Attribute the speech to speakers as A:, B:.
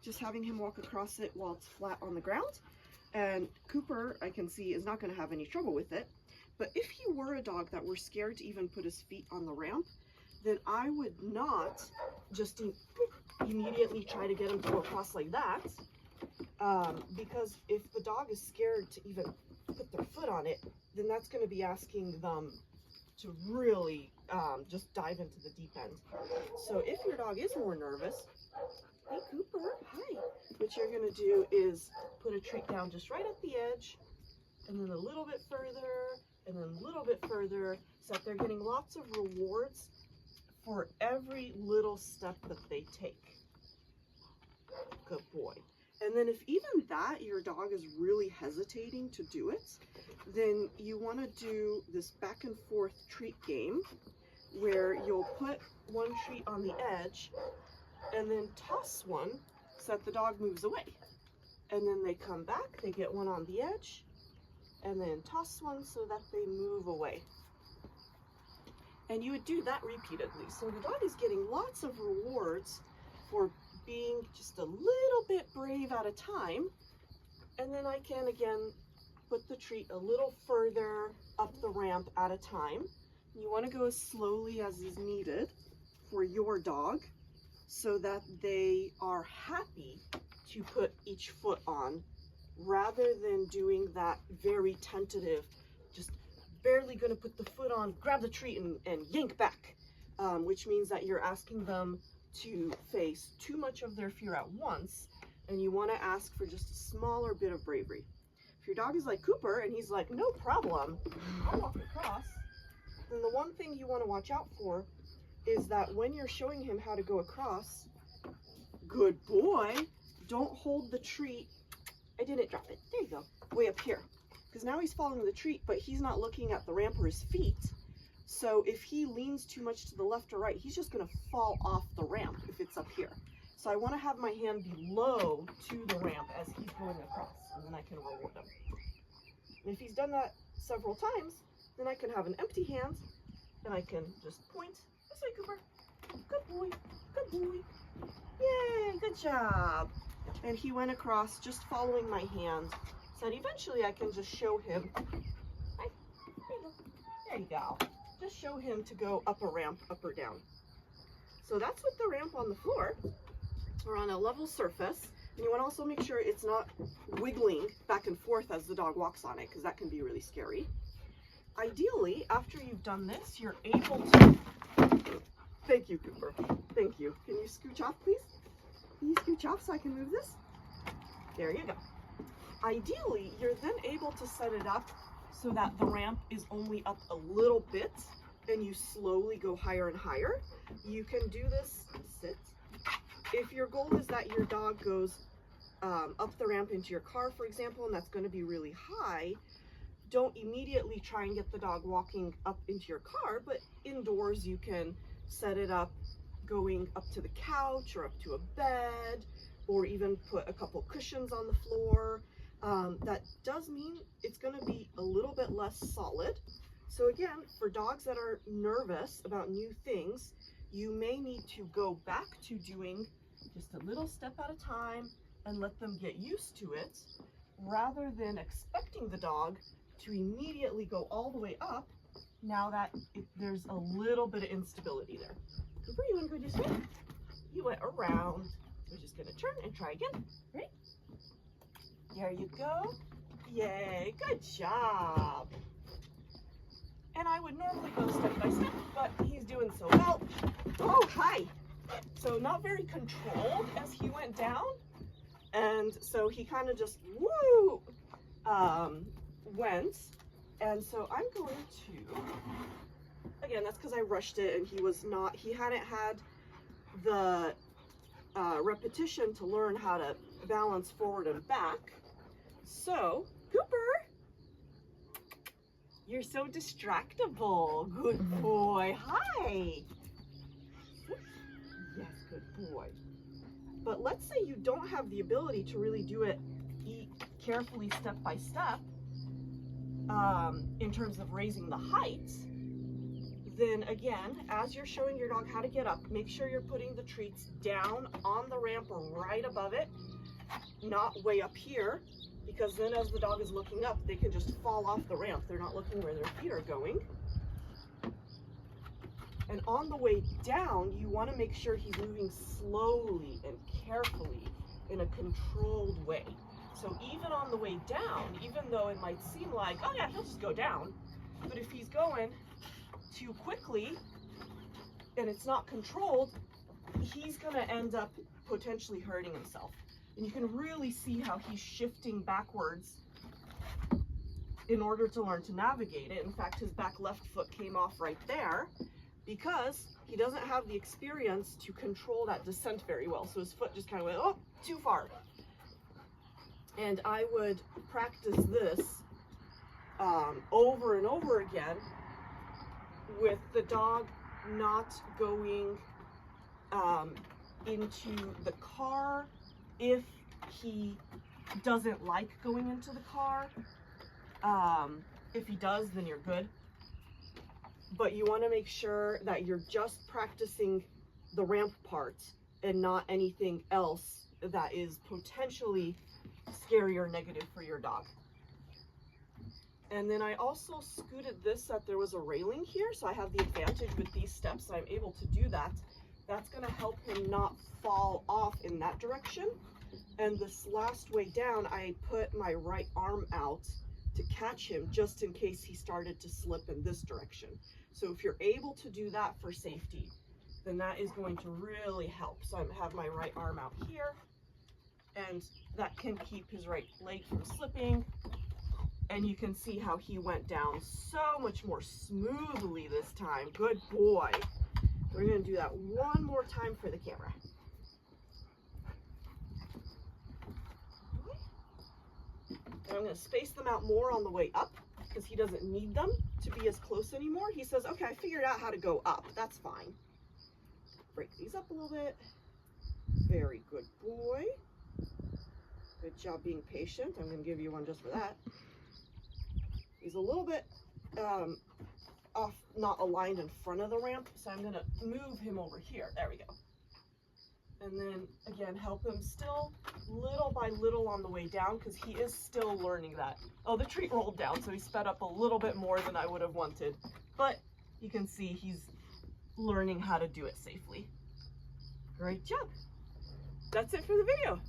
A: just having him walk across it while it's flat on the ground. And Cooper, I can see, is not going to have any trouble with it. But if he were a dog that were scared to even put his feet on the ramp, then I would not just immediately try to get him to go across like that. Because if the dog is scared to even put their foot on it, then that's going to be asking them to really just dive into the deep end. So if your dog is more nervous, hey Cooper, hi. What you're going to do is put a treat down just right at the edge, and then a little bit further, and then a little bit further, so that they're getting lots of rewards for every little step that they take. Good boy. And then if even that, your dog is really hesitating to do it, then you want to do this back and forth treat game where you'll put one treat on the edge and then toss one so that the dog moves away. And then they come back, they get one on the edge, and then toss one so that they move away. And you would do that repeatedly. So the dog is getting lots of rewards for being just a little bit brave at a time. And then I can again put the treat a little further up the ramp at a time. You want to go as slowly as is needed for your dog so that they are happy to put each foot on, rather than doing that very tentative, just barely going to put the foot on, grab the treat and yank back, which means that you're asking them to face too much of their fear at once, and you want to ask for just a smaller bit of bravery. If your dog is like Cooper and he's like, no problem, I'll walk across, then the one thing you want to watch out for is that when you're showing him how to go across, good boy, don't hold the treat. I didn't drop it. There you go. Way up here. Because now he's following the treat, but he's not looking at the ramp or his feet. So if he leans too much to the left or right, he's just going to fall off the ramp if it's up here. So I want to have my hand be low to the ramp as he's going across, and then I can reward him. And if he's done that several times, then I can have an empty hand, and I can just point. This way, Cooper. Good boy. Good boy. Yay, good job. And he went across just following my hand, so that eventually I can just show him. Hi, there you go. Just show him to go up a ramp, up or down. So that's with the ramp on the floor, or on a level surface. And you want to also make sure it's not wiggling back and forth as the dog walks on it, because that can be really scary. Ideally, after you've done this, you're able to... Thank you, Cooper. Thank you. Can you scooch off, please? Can you scooch off so I can move this? There you go. Ideally, you're then able to set it up so that the ramp is only up a little bit and you slowly go higher and higher. You can do this, sit. If your goal is that your dog goes up the ramp into your car, for example, and that's going to be really high, don't immediately try and get the dog walking up into your car, but indoors you can set it up going up to the couch or up to a bed, or even put a couple cushions on the floor. That does mean it's going to be a little bit less solid. So again, for dogs that are nervous about new things, you may need to go back to doing just a little step at a time and let them get used to it, rather than expecting the dog to immediately go all the way up now that there's a little bit of instability there. Cooper, you want to go this way? You went around. We're just going to turn and try again. Right? There you go. Yay, good job. And I would normally go step by step, but he's doing so well. Oh, hi. So not very controlled as he went down. And so he kind of just, woo, went. And so I'm going to, again, that's because I rushed it and he hadn't had the repetition to learn how to balance forward and back. So, Cooper, you're so distractible. Good boy. Hi. Yes, good boy. But let's say you don't have the ability to really do it carefully step by step in terms of raising the height, Then again, as you're showing your dog how to get up, make sure you're putting the treats down on the ramp or right above it, not way up here, because then as the dog is looking up, they can just fall off the ramp. They're not looking where their feet are going. And on the way down, you want to make sure he's moving slowly and carefully in a controlled way. So even on the way down, even though it might seem like, oh yeah, he'll just go down, but if he's going too quickly and it's not controlled, he's going to end up potentially hurting himself. And you can really see how he's shifting backwards in order to learn to navigate it. In fact, his back left foot came off right there because he doesn't have the experience to control that descent very well. So his foot just kind of went, oh, too far. And I would practice this over and over again with the dog not going into the car if he doesn't like going into the car. If he does, then you're good. But you want to make sure that you're just practicing the ramp part and not anything else that is potentially scary or negative for your dog. And then I also scooted this so that there was a railing here, so I have the advantage with these steps. I'm able to do that. That's going to help him not fall off in that direction. And this last way down, I put my right arm out to catch him just in case he started to slip in this direction. So if you're able to do that for safety, then that is going to really help. So I have my right arm out here, and that can keep his right leg from slipping. And you can see how he went down so much more smoothly this time. Good boy. We're going to do that one more time for the camera. And I'm going to space them out more on the way up because he doesn't need them to be as close anymore. He says, okay, I figured out how to go up. That's fine. Break these up a little bit. Very good boy. Good job being patient. I'm going to give you one just for that. He's a little bit off, not aligned in front of the ramp, so I'm going to move him over here. There we go. And then, again, help him still little by little on the way down because he is still learning that. Oh, the treat rolled down, so he sped up a little bit more than I would have wanted. But you can see he's learning how to do it safely. Great job. That's it for the video.